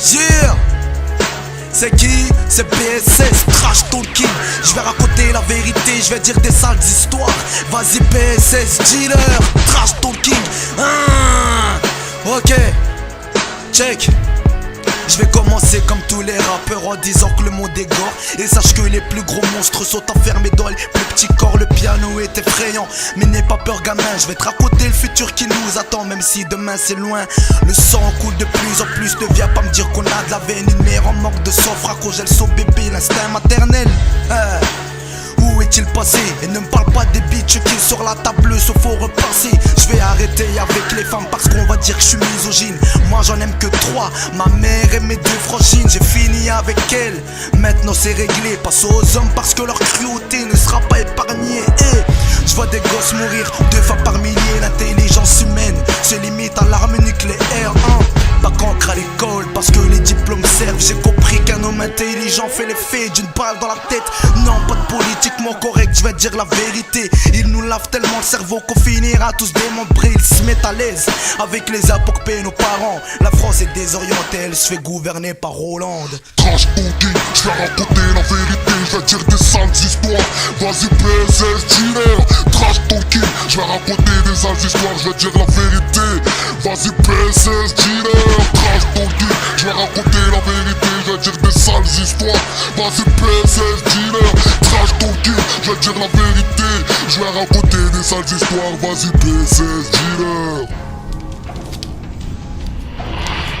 Yeah. C'est qui? C'est PSS, Trash Talking. Je vais raconter la vérité, je vais dire des sales histoires. Vas-y PSS, dealer, Trash Talking. Ok, check. Je vais commencer comme tous les rappeurs en disant que le monde est gore. Et sache que les plus gros monstres sont enfermés dans les plus petits corps. Le piano est effrayant, mais n'aie pas peur gamin. Je vais te raconter le futur qui nous attend, même si demain c'est loin. Le sang coule de plus en plus, ne viens pas me dire qu'on a de la veine. Une mère en manque de sang, fracot, gèle son bébé, l'instinct maternel. Où est-il passé? Et ne me parle pas des bitches qui sur la table se faut repasser. Je vais arrêter avec les femmes parce qu'on va dire que je suis misogyne. Moi j'en aime que 3, ma mère et mes 2 frangines. J'ai fini avec elles, maintenant c'est réglé. Passe aux hommes parce que leur cruauté ne sera pas épargnée. Je vois des gosses mourir 2 fois par millier. L'intelligence humaine se limite à l'arme nucléaire. Pas qu'ancre à l'école parce que les diplômes servent. J'ai compris qu'un homme intelligent fait l'effet d'une balle dans la tête. Non, pas de politiquement correct, je vais te dire la vérité. Ils nous lavent tellement le cerveau qu'on finira tous démembrés. Ils se mettent à l'aise avec les apocpés nos parents. La France est désorientée, elle se fait gouverner par Hollande. Trash Talking, je vais raconter la vérité, je vais dire des sales histoires. Vas-y PSS, dealer, Trash Talking, je vais raconter des sales histoires, je vais dire la vérité. Vas-y PSS, dealer, Trash Talking, je vais raconter la vérité, je vais dire des sales histoires. Vas-y PSS, dealer, Trash Talking, je vais dire la vérité, je vais raconter des sales histoires. Vas-y PSS, dealer.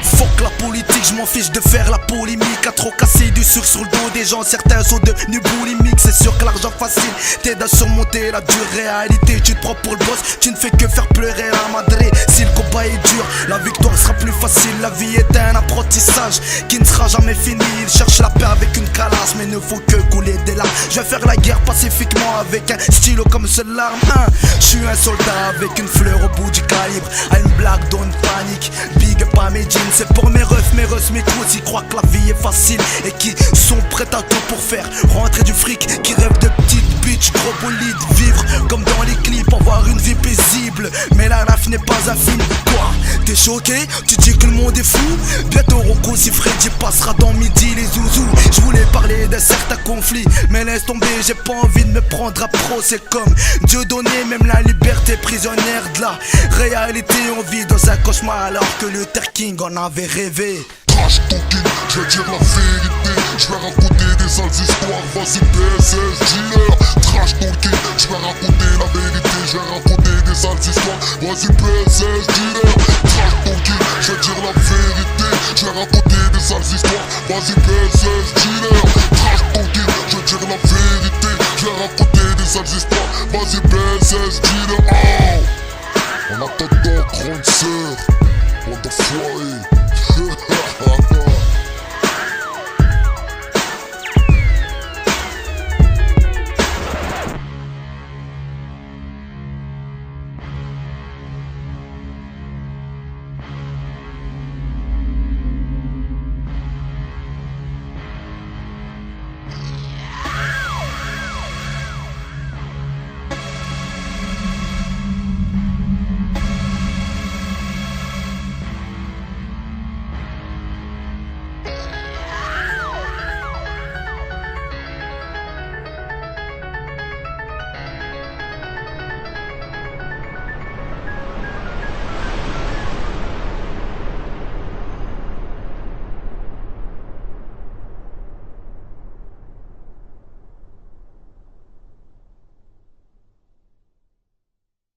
Fuck la politique, je m'en fiche de faire la polémique. À trop casser du sucre sur le dos des gens, certains sont devenus boulimiques. C'est sûr que l'argent facile t'aide à surmonter la dure réalité. Tu te prends pour le boss, tu ne fais que faire pleurer la madré. Si le combat est dur, la victoire sera plus facile. La vie est un apprentissage qui ne sera jamais fini. Il cherche la paix avec une calasse, mais ne faut que couler des larmes. Je vais faire la guerre pacifiquement avec un stylo comme seule arme. Je suis un soldat avec une fleur au bout du calibre. À une blague, don't panique, big up à mes jeans. C'est pour mes refs, mes coups qui croient que la vie est facile et qui sont prêts à tout pour faire rentrer du fric. Qui rêvent de petites bitches, gros bolides, vivre comme dans les clips, avoir une vie paisible. Mais la raf n'est pas un film. Quoi? T'es choqué? Tu dis que le monde est fou? Bientôt Rocco si Freddy passera dans midi les zouzous. Je voulais parler d'un certain conflit, mais laisse tomber, j'ai pas envie de me prendre à pro. C'est comme Dieu donné, même la liberté prisonnière de la réalité. On vit dans un cauchemar alors que Luther King en avait rêvé. Trash Talking, je vais dire la vérité, je vais raconter des sales histoires. Vas-y PSS, dealer, Trash Talking, je vais raconter la vérité, je vais raconter des sales histoires. Vas-y PSS, dealer, Trash Talking, je vais dire la vérité, je vais raconter des sales histoires. Vas-y PSS, dealer, Trash Talking, je vais dire la vérité, je vais raconter des sales histoires. Vas-y PSS, dealer, en attendant grande sœur, on doit foirer.